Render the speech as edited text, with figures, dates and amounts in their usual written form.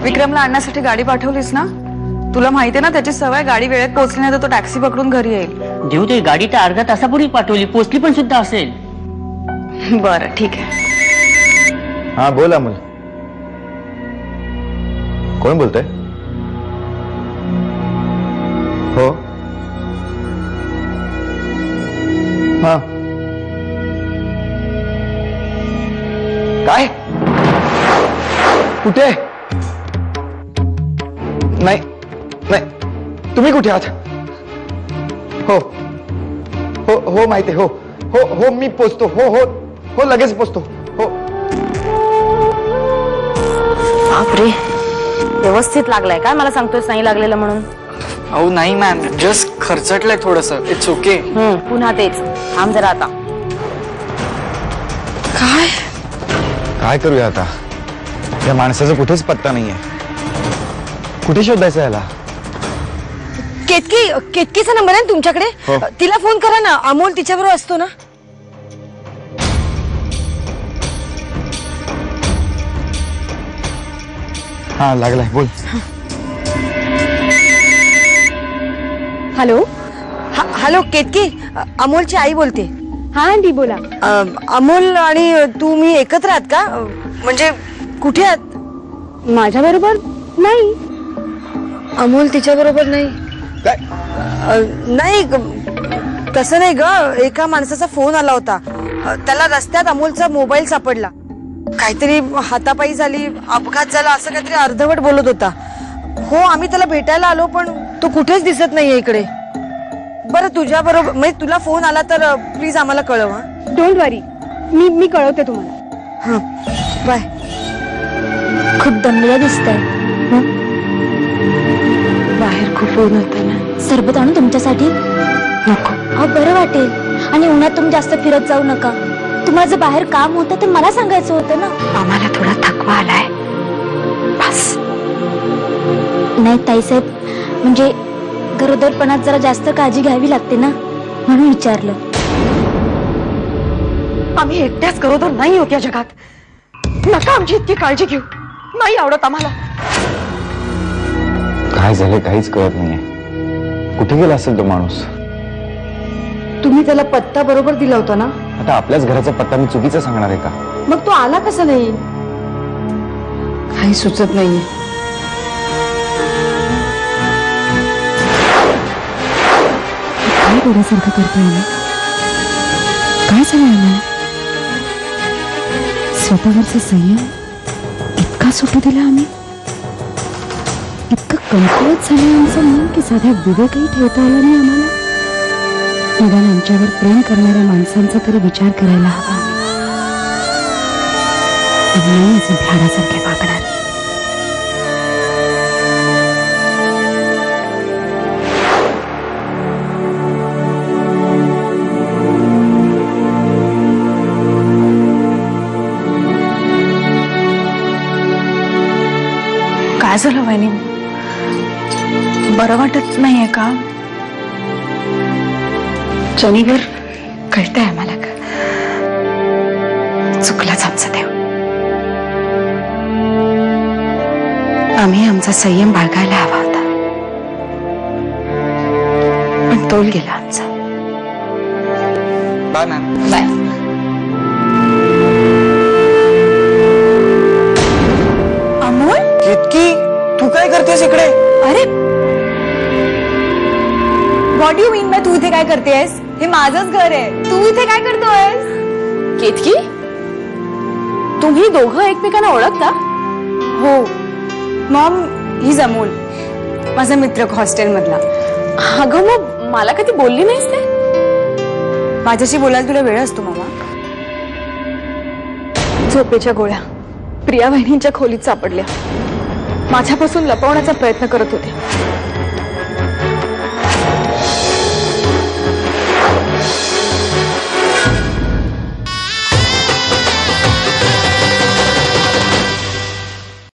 विक्रमला आणण्यासाठी गाडी पाठवलीस ना? तुला माहितीये ना त्याची सवय, गाडी वेळेत पोहोचली नाही तर तो टॅक्सी पकडून घरी येईल. देऊ दे, गाडी तर अर्ध्या तासापूर्वी पाठवली, पोहोचली पण सुद्धा असेल. बरं ठीक आहे. हा बोल अमोल. कोण बोलतोय? हो हा काय? कुठे? नाही नाही, तुम्ही कुठे आहात? हो हो हो माहिती आहे. हो हो हो मी पोचतो. हो हो हो लगेच पोचतो. हो. बापरे, व्यवस्थित लागलाय काय? मला सांगतोय नाही लागलेलं म्हणून. अहो नाही मॅम, जस्ट खर्चटलंय थोडस. It's okay. पुन्हा तेच. थांब जरा आता. काय करूया आता? या माणसाचा कुठेच पत्ता नाहीये. कुठे शोधायचं याला? केतकीचा नंबर आहे तुमच्याकडे? हो. तिला फोन करा ना, अमोल तिच्याबरोबर असतो ना. हा लागलाय, बोल. हॅलो. हॅलो केतकी, अमोलची आई बोलते. हा आंटी बोला. अमोल आणि तुम्ही एकत्र आहात का? म्हणजे कुठे आहात? माझ्या बरोबर नाही. अमोल तिच्या बरोबर नाही? काय? नाही तसं नाही ग, एका माणसाचा फोन आला होता. त्याला रस्त्यात अमोलचा मोबाईल सापडला. काहीतरी हातापायी झाली, अपघात झाला असं काहीतरी अर्धवट बोलत होता. हो आम्ही त्याला भेटायला आलो पण तो कुठेच दिसत नाहीये इकडे. बरं तुझ्या बरोबर म्हणजे तुला फोन आला तर प्लीज आम्हाला कळव. हा डोंट वरी, मी कळवते तुम्हाला. हा बाय. खूप दमलेला दिसतंय. बाहेर खूप ऊन होतं ना. सरबत आणू तुमच्यासाठी? नको. अहो बरं वाटेल. आणि उन्हात तुम्ही जास्त फिरत जाऊ नका. तुम्हाला जर बाहेर काम होतं तर मला सांगायचं होतं ना. आम्हाला थोडा थकवा आलाय बस. नाही ताईसाहेब, म्हणजे गरोदरपणात जरा जास्त काळजी घ्यावी लागते ना, म्हणून विचारलं. आम्ही एकट्याच गरोदर नाही होत या जगात. नका आमची इतकी काळजी घेऊ. नाही आवडत आम्हाला. काय झालं काहीच कळत नाहीये. कुठे गेला असेल तो माणूस? तुम्ही त्याला पत्ता बरोबर दिला होता ना? आता आपल्याच घराचा पत्ता मी चुकीचा सांगणार आहे का? मग तो आला कसा नाही? काही सुचत नाहीये. काय डोळ्यासारखं करतोय आम्ही? काय झालं आम्हाला? स्वतःवरचा संयम इतका सुटू दिला आम्ही? इतकं कमकुवत झालं आमचं मन की साध्या विवेकही ठेवता आला नाही आम्हाला. निदान आमच्यावर प्रेम करणाऱ्या माणसांचा तरी विचार करायला हवा. नाही असं भ्याडासारखे वागणार. काय झालं वहिनी? बरं वाटत नाहीये का? शनिवार कळतंय आम्हाला का चुकलाच आमचा देव. आम्ही आमचा संयम बाळगायला हवा होता पण तोल गेला आमचा. Bye ma'am. Bye. Amol, Ketaki तू काय करतेस इकडे? अरे व्हॉट यू मीन? मैं तू इथे काय करतेस? हे माझंच घर आहे. तू इथे काय करतोयस? केतकी, तुम्ही दोघं एकमेकांना ओळखता? हो मॉम, हीच अमोल, माझा मित्र हॉस्टेल मधला. अगं मग मला कधी बोलली नाहीस ते? माझ्याशी बोलायला तुला वेळ असतो मामा? झोपेच्या गोळ्या प्रिया वहिनींच्या खोलीत सापडल्या. माझ्यापासून लपवण्याचा प्रयत्न करत होते.